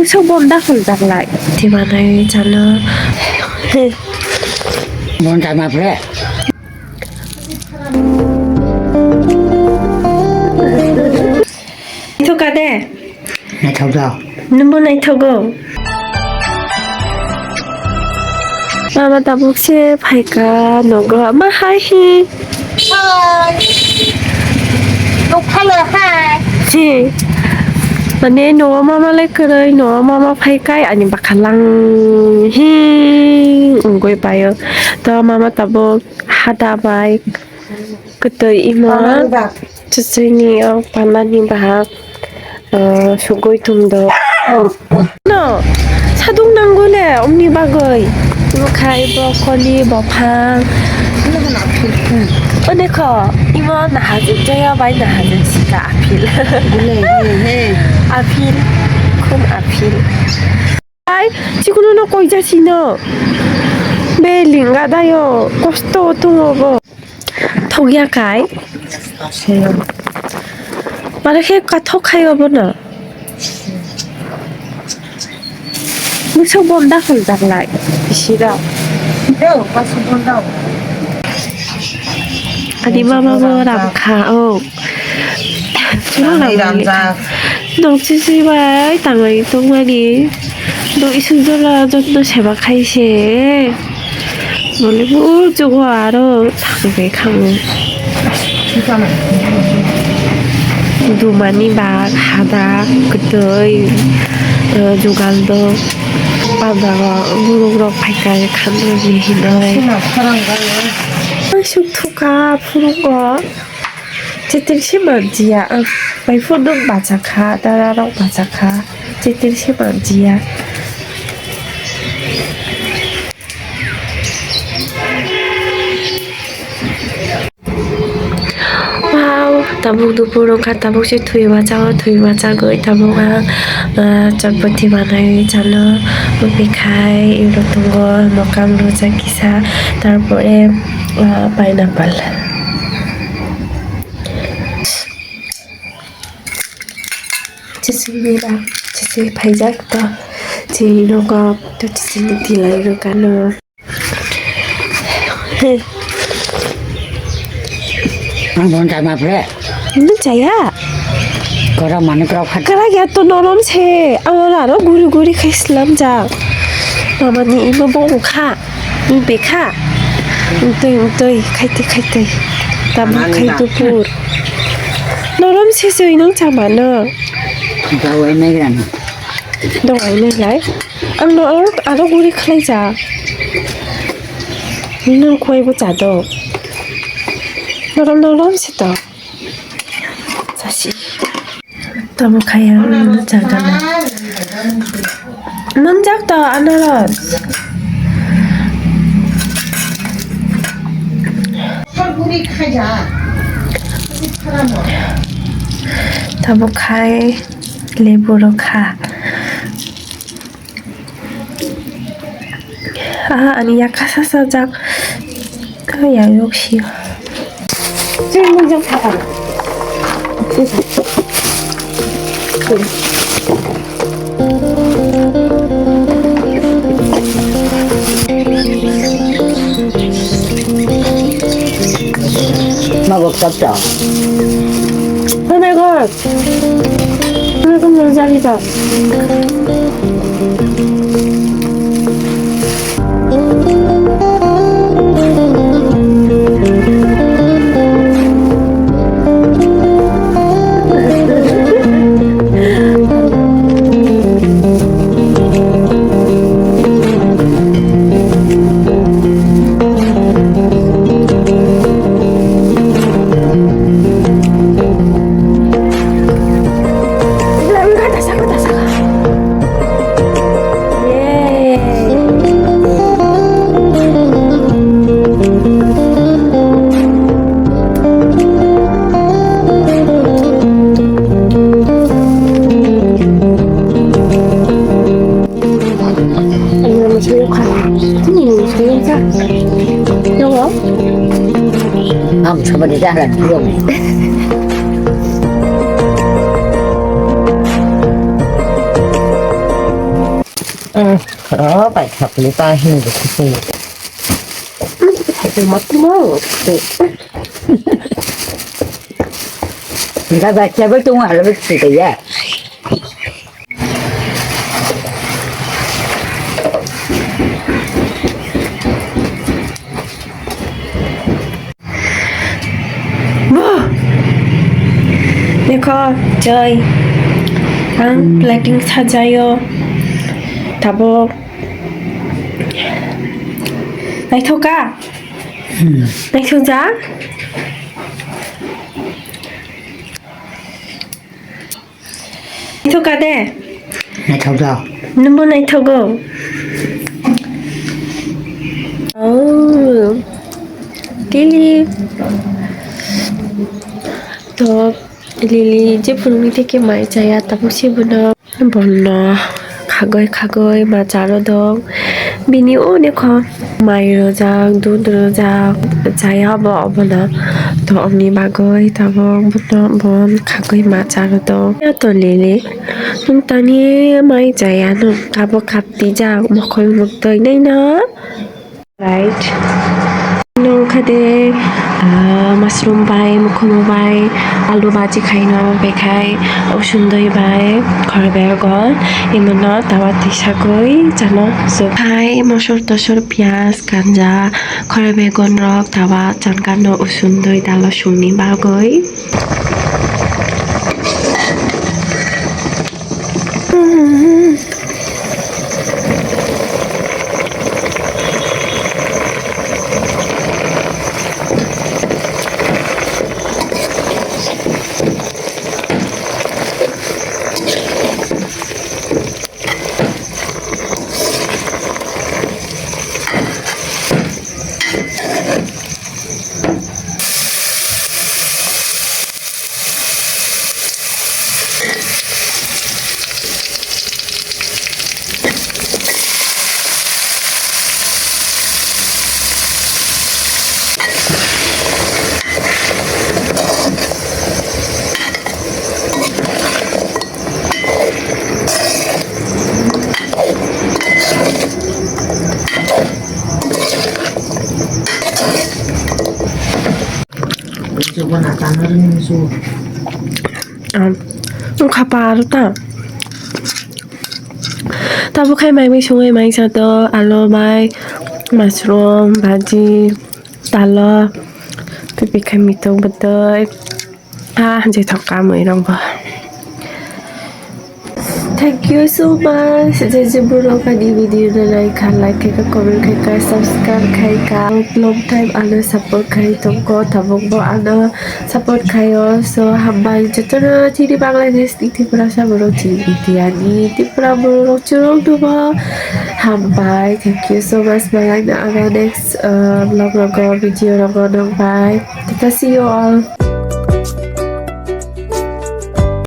Sao bom đắt rồi đặt lại thì bà này cho nó Muốn trả mặt đấy. Thôi cả đây Này thâu đâu? 눈물 나이 타고 마마 나 혹시 발가 너가 마 하이 Lúc hello hi. 지 만에 너 마마래 그래 너 마마 발가 아니 바칼랑 히 응고이 봐요 더 마마 따보 하다 바이 그때 이마 주스니 반란이 바 수고이 tum도 너 사동 난고네 엄니 바거이 이거 가이 브로콜리 버팡 근데 커 이모 나하지 저야 많이 나하는 시가 아필 아필 큰 아필 아이 지구는 너 거기 자시너 매일 가다요 코스토 통어버 턱이야 가이 말해 까 턱하여 보나 Sao bom đắt rồi đặt lại 싫어 Đâu có số bốn đâu. 아니 마마뭐 람카오 Này làm ra. 너 치지 마 당연히 동아리 너 이순절라 좀더 제발 카이시 원래 뭐 저거 알아 당배 강우 도 많이 막 하다 그때 조간도 바다가 무릎으로 발까지 간도지 너의 슈투가 푸는 거 제들 심한지야 많이 푸는 맞아가 나라랑 맞아가 제들 심한지야 Tabuk dupurong ka tabuk si thui wacha goi tabuk chapati banai chalo mupi khai iro tungo mokam roja kisa tarpore pineapple chisimira chisi paijak to chino ko to chisini tilai ro kano Muốn trả mặt đấy. 는 자야 Có mà nó có phát. 그러게 또 너럼 새 아무나 구리구리 카이슬람자 마마니 이모 보고 가 이베 가 응뜨이 카이트 담아 카이도 푸 너럼 새서 이놈 자마나 Đâu ấy mấy cái này. 너 아이는 야이 너 알아 구리 클레자 니는 구해보 자도 너럼 새다 사실 너무 가야 늦잖아. 넌 작다 안 알아. 우리 가자. 더보 가에 레보로 가. 아니 약하사서 작 그야 역시. 질문 좀 봐봐. Mà gục tập trở. 내가 놀자리다. Không, sao mà đi ra là đường. Đó phải thật người ta hiểu được cái gì. Thì mất mơ. Người ta về chơi với chung là với sự tỷ à. देखो chơi ăn plating 사자요 다보 này thôi cả này thương giá này thôi cả đấy Này không sao. number này thôi go Lily তো লিলি যে ফুলনি থেকে মাই চাইয়া তারপর সেবুনা বলল খাগৈ মা চারো দং বিনি ও দেখো মাইরো যাক দুধরো যাক চাইয়া হব অবনা তো অমনি বাগৈ তারপর বন খাগৈ মা চারো দং তো লিলি তুমি তানি মাই চাইয়া নো তারপর খাপতি যাক মখল মুক্তই নাই না রাইট খাদে মাশরুম বাই মুখমো বাই আলু ভাজি খাই ন বেখাই সুন্দর বাই ঘরে বের গল ইমন তাওয়া তিসাগৈ জানো খাই মসর তসর পিঁয়াজ গাঞ্জা ঘরে বেগন রক তাওয়া চানকান সুন্দর ডাল সুনি বাগৈ Coba nak tangan ni su. খাবার তা তারপর খাই মাই সঙ্গে মাই সাথে আলু বাই মাশরুম ভাজি ডাল পিপি খাই মিতং বদই যে থকা মই রং Thank you so much. Jadi buruk di video na like ka comment ka subscribe ka long time ano support kai tongko tabong bo ano support kayo so hambay jatana tiri Bangladesh di TRIPURA sa buruk tiani TRIPURA buruk curong duba hambay. Thank you so much. Bye na aga next vlog video bye. Kita see you all.